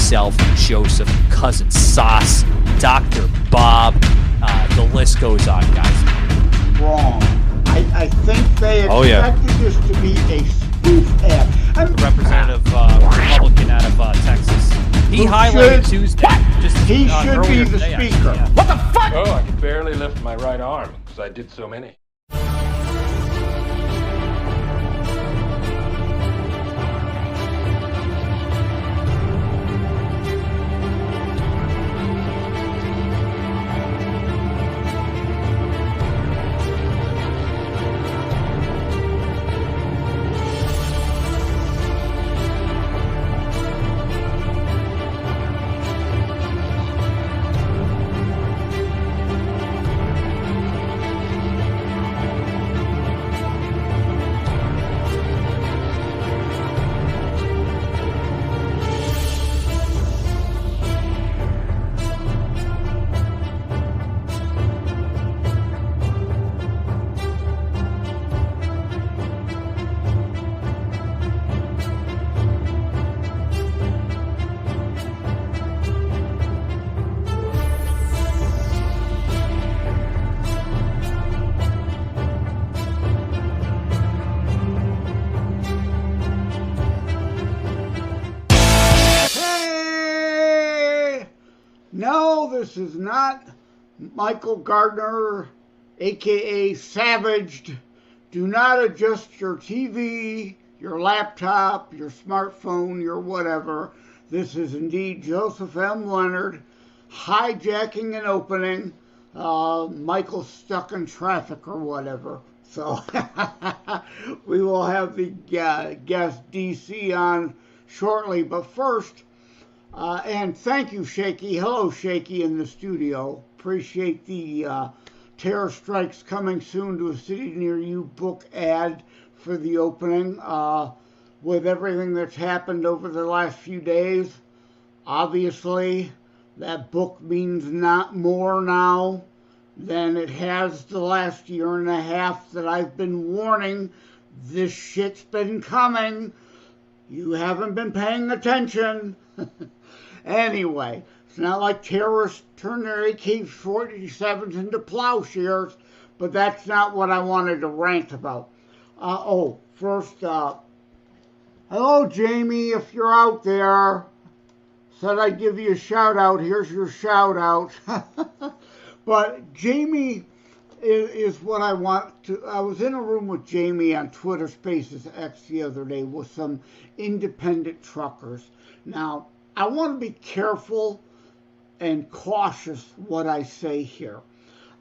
myself, Joseph, Cousin Sauce, Dr. Bob, the list goes on, guys. Wrong. I think they expected this to be a spoof ad. Representative Republican out of Texas. He highlighted Tuesday. He should be the speaker. Yeah. What the fuck? Oh, I could barely lift my right arm because I did so many. No, this is not Michael Gardner, aka Savaged. Do not adjust your TV, your laptop, your smartphone, your whatever. This is indeed Joseph M. Leonard hijacking an opening. Michael's stuck in traffic or whatever. So we will have the guest DC on shortly. But first, and thank you, Shaky. Hello, Shaky, in the studio. Appreciate the Terror Strikes Coming Soon to a City Near You book ad for the opening. With everything that's happened over the last few days, obviously, that book means not more now than it has the last year and a half that I've been warning this shit's been coming. You haven't been paying attention. Anyway, it's not like terrorists turn their AK-47s into plowshares, but that's not what I wanted to rant about. First, hello, Jamie, if you're out there. Said I'd give you a shout out. Here's your shout out. But Jamie is what I want to. I was in a room with Jamie on Twitter Spaces X the other day with some independent truckers. Now, I want to be careful and cautious what I say here.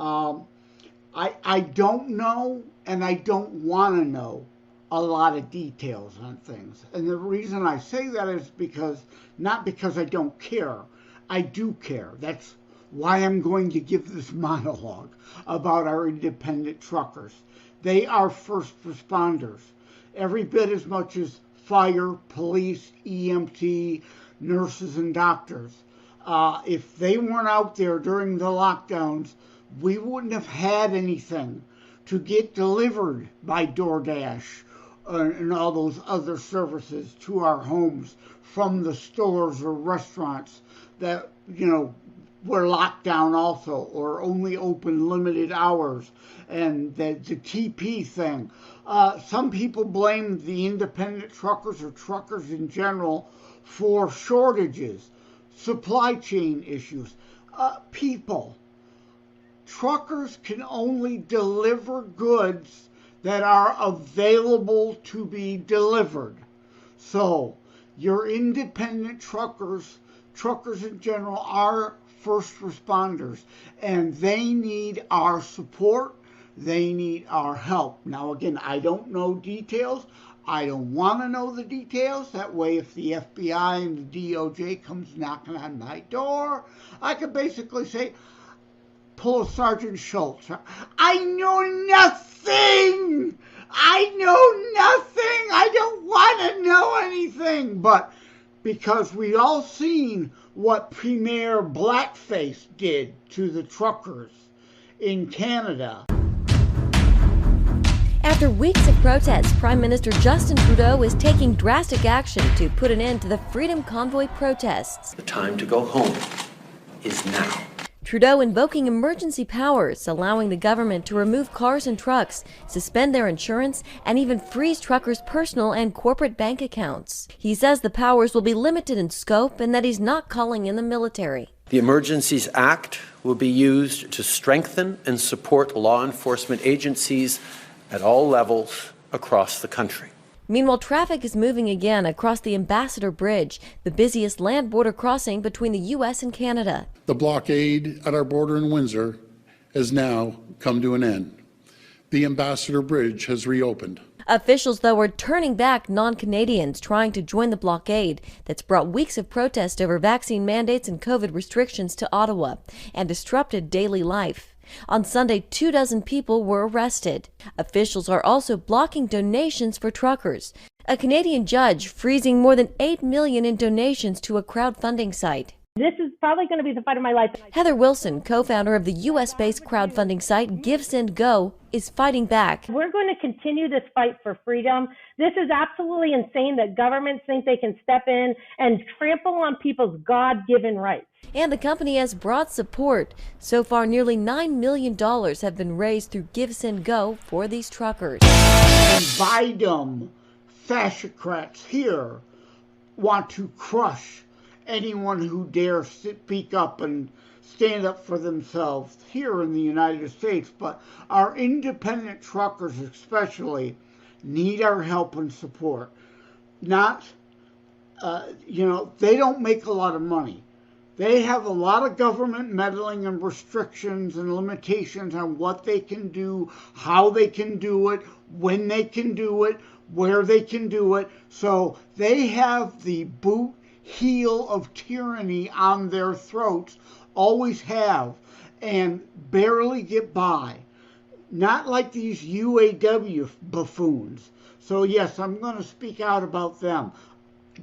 I don't know, and I don't want to know a lot of details on things. And the reason I say that is not because I don't care. I do care. That's why I'm going to give this monologue about our independent truckers. They are first responders, every bit as much as fire, police, EMT, nurses, and doctors. If they weren't out there during the lockdowns, we wouldn't have had anything to get delivered by DoorDash and all those other services to our homes from the stores or restaurants that, were locked down also or only open limited hours. And the TP thing. Some people blame the independent truckers or truckers in general for shortages, supply chain issues. Truckers can only deliver goods that are available to be delivered. So your independent truckers in general are first responders, and they need our support. They need our help. Now, again, I don't know details. I don't want to know the details. That way, if the FBI and the DOJ comes knocking on my door, I could basically say, pull a Sergeant Schultz. I know nothing. I don't want to know anything. But because we all seen what Premier Blackface did to the truckers in Canada. After After weeks of protests, Prime Minister Justin Trudeau is taking drastic action to put an end to the Freedom Convoy protests. The time to go home is now. Trudeau invoking emergency powers, allowing the government to remove cars and trucks, suspend their insurance, and even freeze truckers' personal and corporate bank accounts. He says the powers will be limited in scope and that he's not calling in the military. The Emergencies Act will be used to strengthen and support law enforcement agencies at all levels across the country. Meanwhile, traffic is moving again across the Ambassador Bridge, the busiest land border crossing between the U.S. and Canada. The blockade at our border in Windsor has now come to an end. The Ambassador Bridge has reopened. Officials, though, are turning back non-Canadians trying to join the blockade that's brought weeks of protest over vaccine mandates and COVID restrictions to Ottawa and disrupted daily life. On Sunday, 24 people were arrested. Officials are also blocking donations for truckers. A Canadian judge freezing more than $8 million in donations to a crowdfunding site. This is probably going to be the fight of my life. Heather Wilson, co-founder of the U.S.-based crowdfunding site GiveSendGo, is fighting back. We're going to continue this fight for freedom. This is absolutely insane that governments think they can step in and trample on people's God-given rights. And the company has broad support. So far, nearly $9 million have been raised through GiveSendGo for these truckers. And Biden, fascocrats here want to crush anyone who dares speak up and stand up for themselves here in the United States. But our independent truckers especially need our help and support. Not, they don't make a lot of money. They have a lot of government meddling and restrictions and limitations on what they can do, how they can do it, when they can do it, where they can do it. So they have the boot heel of tyranny on their throats, always have, and barely get by. Not like these UAW buffoons. So yes, I'm going to speak out about them.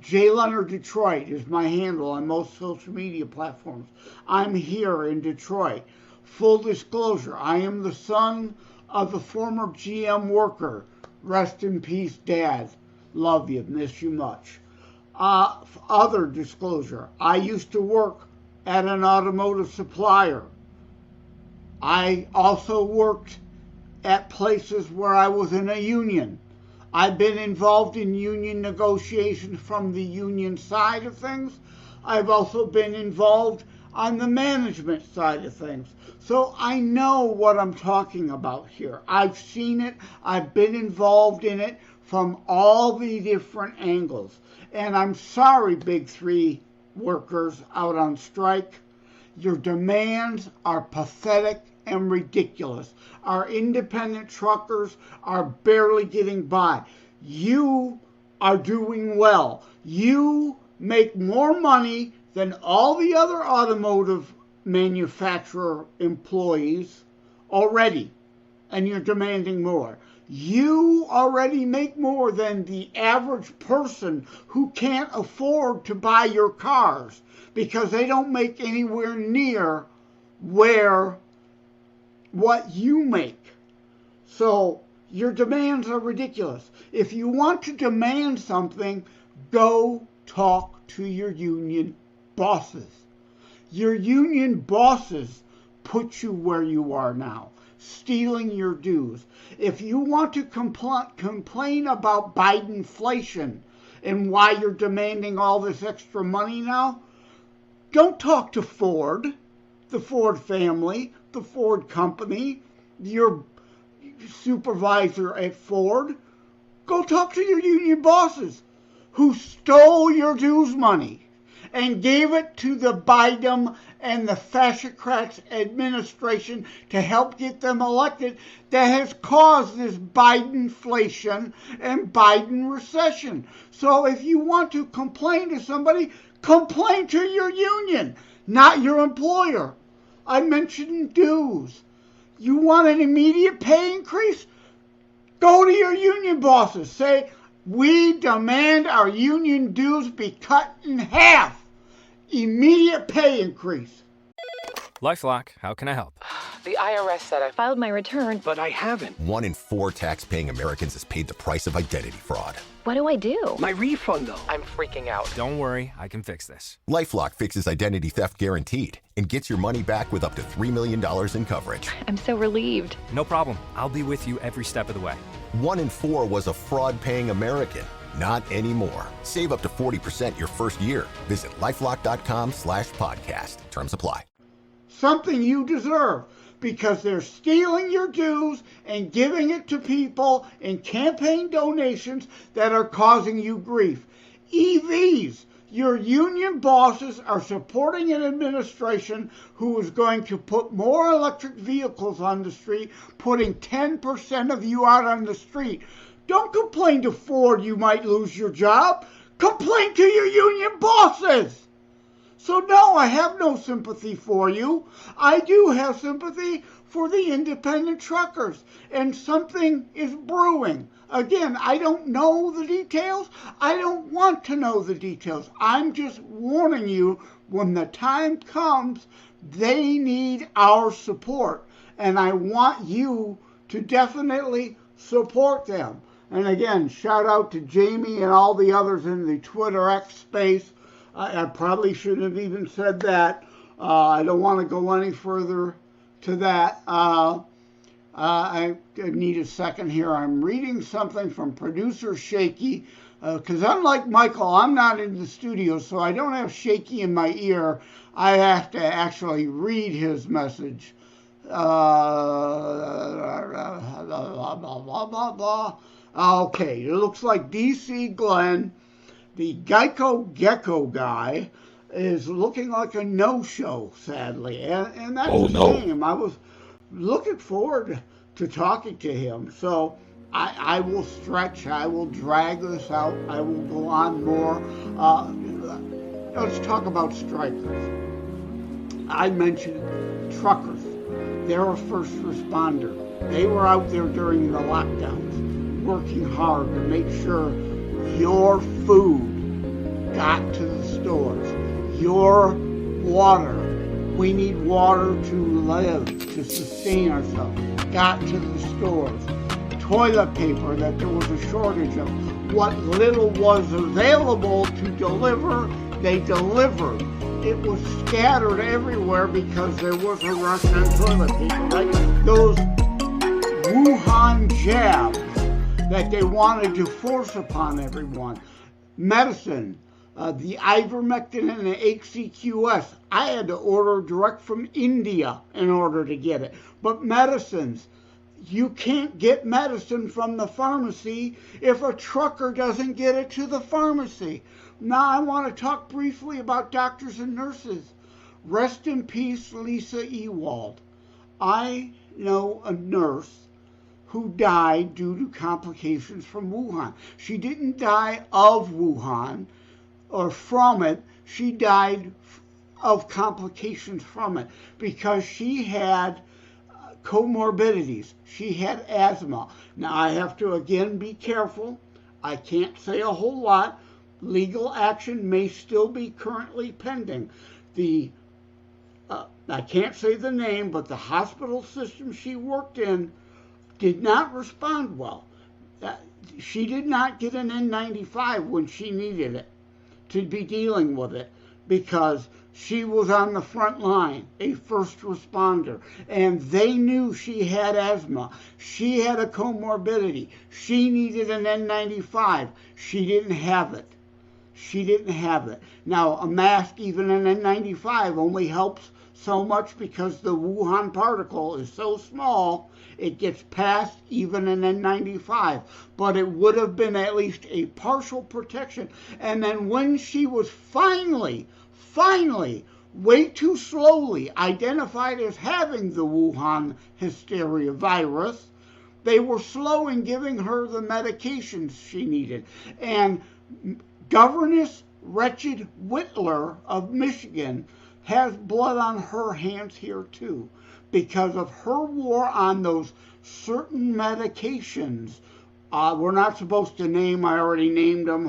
J. Leonard Detroit is my handle on most social media platforms. I'm here in Detroit. Full disclosure, I am the son of a former GM worker. Rest in peace, Dad. Love you. Miss you much. Other disclosure, I used to work at an automotive supplier. I also worked at places where I was in a union. I've been involved in union negotiations from the union side of things. I've also been involved on the management side of things. So I know what I'm talking about here. I've seen it. I've been involved in it from all the different angles. And I'm sorry, Big Three workers out on strike. Your demands are pathetic and ridiculous. Our independent truckers are barely getting by. You are doing well. You make more money than all the other automotive manufacturer employees already, and you're demanding more. You already make more than the average person who can't afford to buy your cars because they don't make anywhere near what you make. So your demands are ridiculous. If you want to demand something, go talk to your union bosses. Your union bosses put you where you are now, stealing your dues. If you want to complain about Bidenflation and why you're demanding all this extra money now, don't talk to Ford, the Ford family, the Ford company, your supervisor at Ford. Go talk to your union bosses who stole your dues money and gave it to the Biden and the fascocrats administration to help get them elected, that has caused this Bidenflation and Biden recession. So if you want to complain to somebody, complain to your union, not your employer. I mentioned dues. You want an immediate pay increase? Go to your union bosses. Say, we demand our union dues be cut in half. Immediate pay increase. LifeLock, how can I help? The IRS said I filed my return. But I haven't. 1 in 4 tax-paying Americans has paid the price of identity fraud. What do I do? My refund, though. I'm freaking out. Don't worry, I can fix this. LifeLock fixes identity theft guaranteed and gets your money back with up to $3 million in coverage. I'm so relieved. No problem. I'll be with you every step of the way. 1 in 4 was a fraud-paying American. Not anymore. Save up to 40% your first year. Visit LifeLock.com/podcast. Terms apply. Something you deserve, because they're stealing your dues and giving it to people in campaign donations that are causing you grief. EVs. Your union bosses are supporting an administration who is going to put more electric vehicles on the street, putting 10% of you out on the street. Don't complain to Ford you might lose your job. Complain to your union bosses. So no, I have no sympathy for you. I do have sympathy for the independent truckers, and something is brewing. Again, I don't know the details. I don't want to know the details. I'm just warning you, when the time comes, they need our support, and I want you to definitely support them. And again, shout out to Jamie and all the others in the Twitter X space. I probably shouldn't have even said that. I don't want to go any further to that. I need a second here. I'm reading something from producer Shaky, because unlike Michael, I'm not in the studio, so I don't have Shaky in my ear. I have to actually read his message. Okay, it looks like DC Glenn, the Geico Gecko guy, is looking like a no-show, sadly. And that's a shame. I was looking forward to talking to him. So I will stretch. I will drag this out. I will go on more. Let's talk about strikers. I mentioned truckers. They're a first responder. They were out there during the lockdowns, working hard to make sure your food got to the stores, your water. We need water to live, to sustain ourselves. Got to the stores. Toilet paper that there was a shortage of. What little was available to deliver, they delivered. It was scattered everywhere because there was a rush on toilet paper, right? Those Wuhan jabs that they wanted to force upon everyone. Medicine, the ivermectin and the HCQS, I had to order direct from India in order to get it. But medicines, you can't get medicine from the pharmacy if a trucker doesn't get it to the pharmacy. Now I want to talk briefly about doctors and nurses. Rest in peace, Lisa Ewald. I know a nurse who died due to complications from Wuhan. She didn't die of Wuhan or from it. She died of complications from it because she had comorbidities. She had asthma. Now I have to again be careful. I can't say a whole lot. Legal action may still be currently pending. I can't say the name, but the hospital system she worked in did not respond well. She did not get an N95 when she needed it to be dealing with it because she was on the front line, a first responder, and they knew she had asthma. She had a comorbidity. She needed an N95. She didn't have it. She didn't have it. Now, a mask, even an N95, only helps so much because the Wuhan particle is so small, it gets past even an N95. But it would have been at least a partial protection. And then when she was finally, way too slowly identified as having the Wuhan Hysteria virus, they were slow in giving her the medications she needed. And Governess Wretched Whitler of Michigan has blood on her hands here too because of her war on those certain medications. We're not supposed to name, I already named them.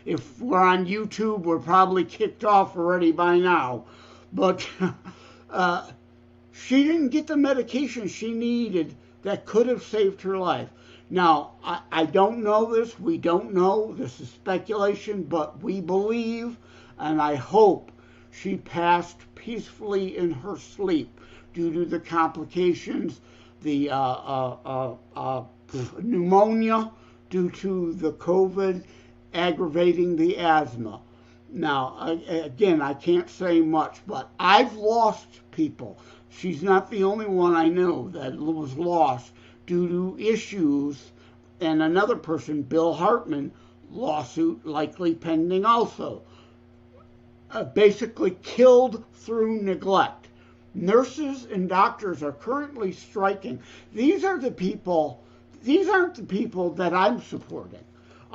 If we're on YouTube, we're probably kicked off already by now. But she didn't get the medication she needed that could have saved her life. Now, I don't know this. We don't know. This is speculation, but we believe, and I hope she passed peacefully in her sleep due to the complications, the pneumonia due to the COVID aggravating the asthma. Now, again, I can't say much, but I've lost people. She's not the only one I know that was lost due to issues, and another person, Bill Hartman, lawsuit likely pending also. Basically killed through neglect. Nurses and doctors are currently striking. These aren't the people that I'm supporting.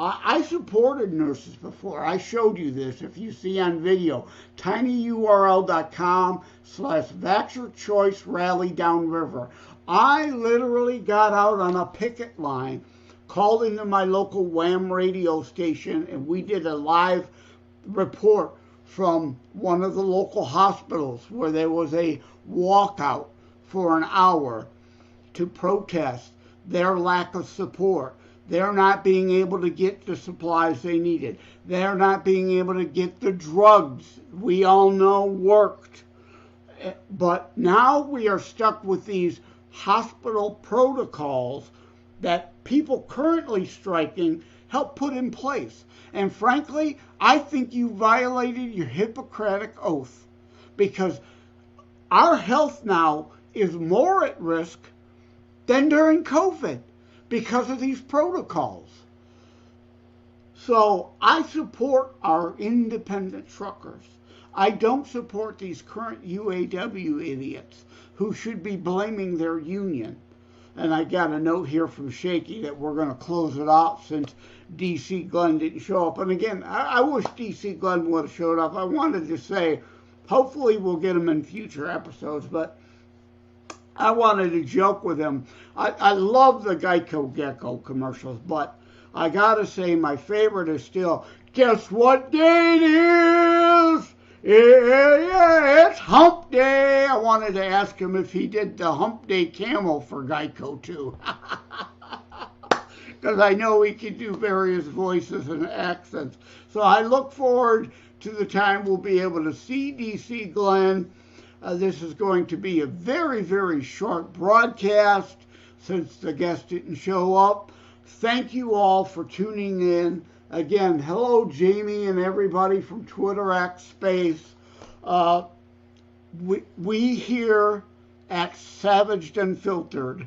I supported nurses before. I showed you this if you see on video. tinyurl.com/Vaxxer Rally Downriver. I literally got out on a picket line, called into my local WHAM radio station, and we did a live report from one of the local hospitals where there was a walkout for an hour to protest their lack of support. They're not being able to get the supplies they needed. They're not being able to get the drugs we all know worked. But now we are stuck with these hospital protocols that people currently striking help put in place. And frankly, I think you violated your Hippocratic oath, because our health now is more at risk than during COVID because of these protocols. So I support our independent truckers. I don't support these current UAW idiots who should be blaming their union. And I got a note here from Shaky that we're going to close it out since D.C. Glenn didn't show up. And again, I wish D.C. Glenn would have showed up. I wanted to say, hopefully we'll get him in future episodes, but I wanted to joke with him. I love the Geico Gecko commercials, but I got to say my favorite is still, guess what day it is? It's hump day. I wanted to ask him if he did the hump day camel for Geico too. Because I know he can do various voices and accents. So I look forward to the time we'll be able to see D.C. Glenn. This is going to be a very, very short broadcast since the guest didn't show up. Thank you all for tuning in. Again, hello, Jamie and everybody from Twitter X Space. We here at Savaged Unfiltered,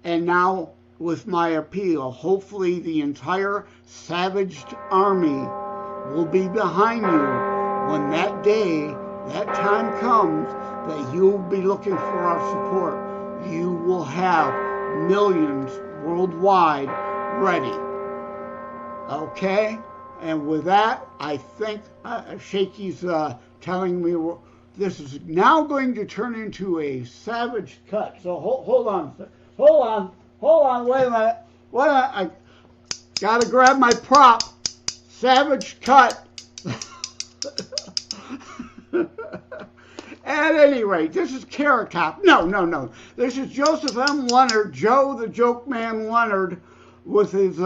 and now with my appeal, hopefully the entire Savaged Army will be behind you when that day, that time comes that you'll be looking for our support. You will have millions worldwide ready. Okay? And with that, I think Shaky's telling me this is now going to turn into a savage cut. So hold on, wait a minute. I gotta grab my prop. Savage cut. At any rate, this is Carrot Top. No. This is Joseph M. Leonard, Joe the Joke Man Leonard, with his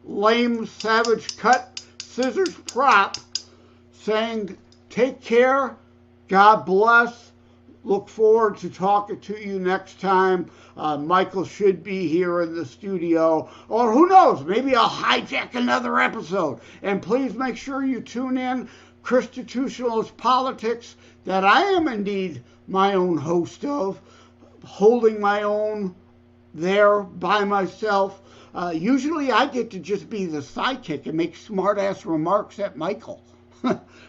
lame savage cut scissors prop, saying, take care, God bless, look forward to talking to you next time. Michael should be here in the studio, or who knows, maybe I'll hijack another episode. And please make sure you tune in Constitutionalist Politics, that I am indeed my own host of, holding my own there by myself. Usually I get to just be the sidekick and make smart-ass remarks at Michael.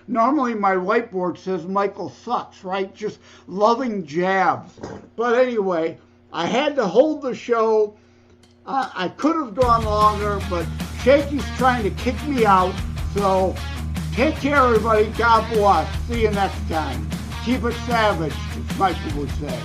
Normally my whiteboard says Michael sucks, right? Just loving jabs. But anyway, I had to hold the show. I could have gone longer, but Shaky's trying to kick me out. So take care, everybody. God bless. See you next time. Keep it savage, as Michael would say.